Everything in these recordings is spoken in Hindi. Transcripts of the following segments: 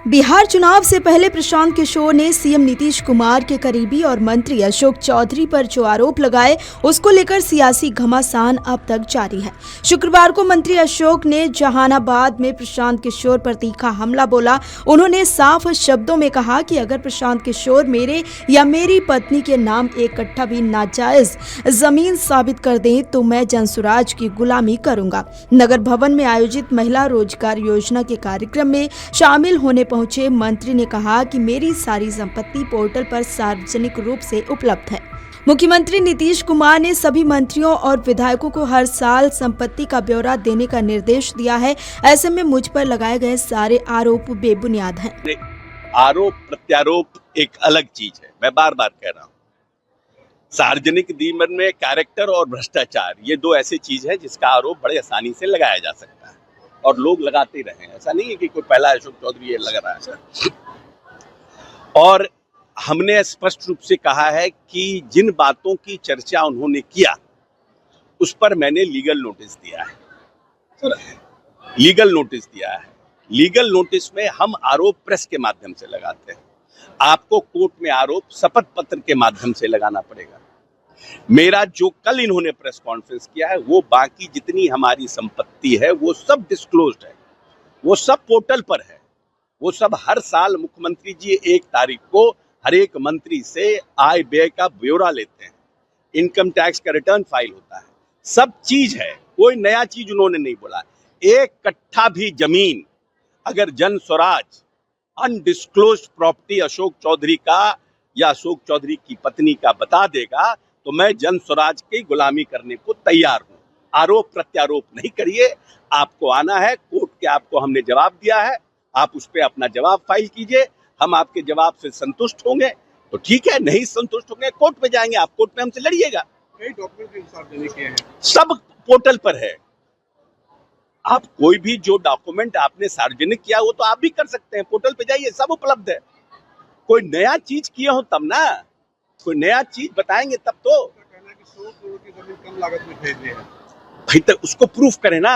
बिहार चुनाव से पहले प्रशांत किशोर ने सीएम नीतीश कुमार के करीबी और मंत्री अशोक चौधरी पर जो आरोप लगाए, उसको लेकर सियासी घमासान अब तक जारी है। शुक्रवार को मंत्री अशोक ने जहानाबाद में प्रशांत किशोर पर तीखा हमला बोला। उन्होंने साफ शब्दों में कहा कि अगर प्रशांत किशोर मेरे या मेरी पत्नी के नाम एक कट्ठा भी नाजायज जमीन साबित कर दें तो मैं जनसुराज की गुलामी करूंगा। नगर भवन में आयोजित महिला रोजगार योजना के कार्यक्रम में शामिल होने पहुंचे मंत्री ने कहा कि मेरी सारी संपत्ति पोर्टल पर सार्वजनिक रूप से उपलब्ध है। मुख्यमंत्री नीतीश कुमार ने सभी मंत्रियों और विधायकों को हर साल संपत्ति का ब्यौरा देने का निर्देश दिया है। ऐसे में मुझ पर लगाए गए सारे आरोप बेबुनियाद हैं। आरोप प्रत्यारोप एक अलग चीज है। मैं बार बार कह रहा हूँ, सार्वजनिक जीवन में कैरेक्टर और भ्रष्टाचार ये दो ऐसी चीज है जिसका आरोप बड़े आसानी से लगाया जा सकता है और लोग लगाते रहे। ऐसा नहीं है कि कोई पहला अशोक चौधरी ये लगा रहा है। और हमने स्पष्ट रूप से कहा है कि जिन बातों की चर्चा उन्होंने किया उस पर मैंने लीगल नोटिस दिया है। लीगल नोटिस में हम आरोप प्रेस के माध्यम से लगाते हैं। आपको कोर्ट में आरोप शपथ पत्र के माध्यम से लगाना पड़ेगा। मेरा जो कल इन्होंने प्रेस कॉन्फ्रेंस किया है वो बाकी जितनी हमारी संपत्ति है वो सब डिस्क्लोज्ड है, वो सब पोर्टल पर है। वो सब हर साल मुख्यमंत्री जी 1 तारीख को हर एक मंत्री से आय व्यय का ब्यौरा लेते हैं, इनकम टैक्स का रिटर्न फाइल होता है, सब चीज है। कोई नया चीज उन्होंने नहीं बोला। 1 कट्ठा भी जमीन अगर जन स्वराज अनडिस्क्लोज्ड प्रॉपर्टी अशोक चौधरी का या अशोक चौधरी की पत्नी का बता देगा तो मैं जन स्वराज की गुलामी करने को तैयार हूं। आरोप प्रत्यारोप नहीं करिए। आपको आना है कोर्ट के, आपको हमने जवाब दिया है, आप उस पर अपना जवाब फाइल कीजिए। हम आपके जवाब से संतुष्ट होंगे तो ठीक है, नहीं संतुष्ट होंगे कोर्ट में जाएंगे, आप कोर्ट में हमसे लड़िएगा। कई डॉक्यूमेंट सार्वजनिक किए हैं, सब पोर्टल पर है। आप कोई भी जो डॉक्यूमेंट आपने सार्वजनिक किया वो तो आप भी कर सकते हैं, पोर्टल पे जाइए, सब उपलब्ध है। कोई नया चीज किए हो तब ना, कोई नया चीज बताएंगे तब तो। कहना है कि 100 करोड़ की जमीन कम लागत में खरीदी है। भाई तो उसको प्रूफ करें ना।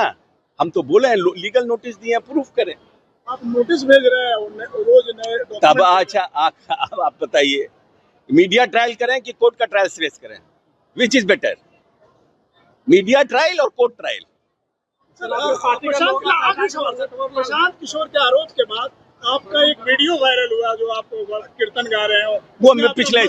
हम तो बोले हैं लीगल नोटिस दिए हैं, प्रूफ करें। आप नोटिस भेज रहे हैं रोज नए तब अच्छा आप बताइए, मीडिया ट्रायल करें कि कोर्ट का ट्रायल सीरियस करें, which is better? Media trial और कोर्ट ट्रायल? प्रशांत किशोर के आरोप के बाद आपका एक वीडियो वायरल हुआ जो आप कीर्तन गा रहे हैं, वो मैं पिछले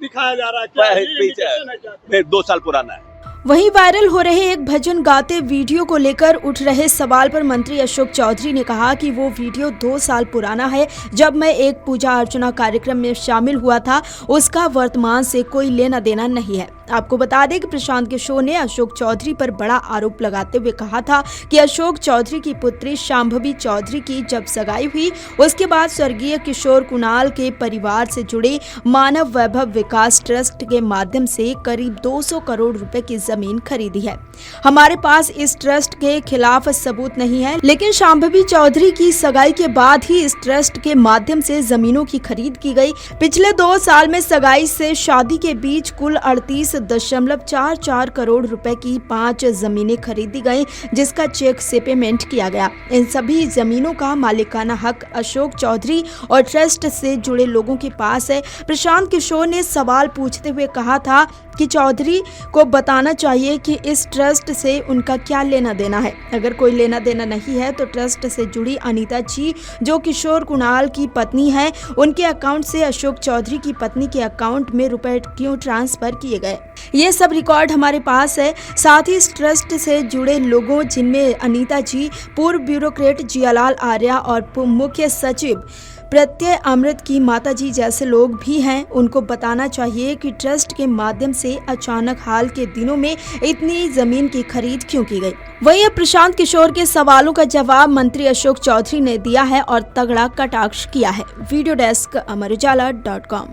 दिखाया जा रहा है, 2 साल पुराना है। वहीं वायरल हो रहे एक भजन गाते वीडियो को लेकर उठ रहे सवाल पर मंत्री अशोक चौधरी ने कहा कि वो वीडियो 2 साल पुराना है। जब मैं एक पूजा अर्चना कार्यक्रम में शामिल हुआ था, उसका वर्तमान से कोई लेना देना नहीं है। आपको बता दें कि प्रशांत किशोर ने अशोक चौधरी पर बड़ा आरोप लगाते हुए कहा था कि अशोक चौधरी की पुत्री शांभवी चौधरी की जब सगाई हुई उसके बाद स्वर्गीय किशोर कुणाल के परिवार से जुड़े मानव वैभव विकास ट्रस्ट के माध्यम से करीब 200 करोड़ रुपए की जमीन खरीदी है। हमारे पास इस ट्रस्ट के खिलाफ सबूत नहीं है, लेकिन शांभवी चौधरी की सगाई के बाद ही इस ट्रस्ट के माध्यम से जमीनों की खरीद की गई। पिछले 2 साल में सगाई से शादी के बीच कुल 38.44 करोड़ रुपए की 5 जमीनें खरीदी गई, जिसका चेक से पेमेंट किया गया। इन सभी जमीनों का मालिकाना हक अशोक चौधरी और ट्रस्ट से जुड़े लोगों के पास है। प्रशांत किशोर ने सवाल पूछते हुए कहा था कि चौधरी को बताना चाहिए कि इस ट्रस्ट से उनका क्या लेना देना है। अगर कोई लेना देना नहीं है तो ट्रस्ट से जुड़ी अनीता जी जो किशोर कुणाल की पत्नी है, उनके अकाउंट से अशोक चौधरी की पत्नी के अकाउंट में रुपए क्यों ट्रांसफर किए गए, ये सब रिकॉर्ड हमारे पास है। साथ ही इस ट्रस्ट से जुड़े लोगों जिनमें अनीता जी, पूर्व ब्यूरोक्रेट जियालाल आर्या और मुख्य सचिव प्रत्यय अमृत की माताजी जैसे लोग भी हैं, उनको बताना चाहिए कि ट्रस्ट के माध्यम से अचानक हाल के दिनों में इतनी जमीन की खरीद क्यों की गई। वहीं प्रशांत किशोर के सवालों का जवाब मंत्री अशोक चौधरी ने दिया है और तगड़ा कटाक्ष किया है। Video desk amarujala.com।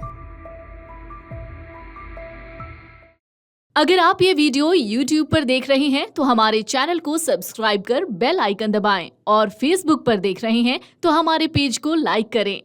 अगर आप ये वीडियो YouTube पर देख रहे हैं तो हमारे चैनल को सब्सक्राइब कर बेल आइकन दबाएं और Facebook पर देख रहे हैं तो हमारे पेज को लाइक करें।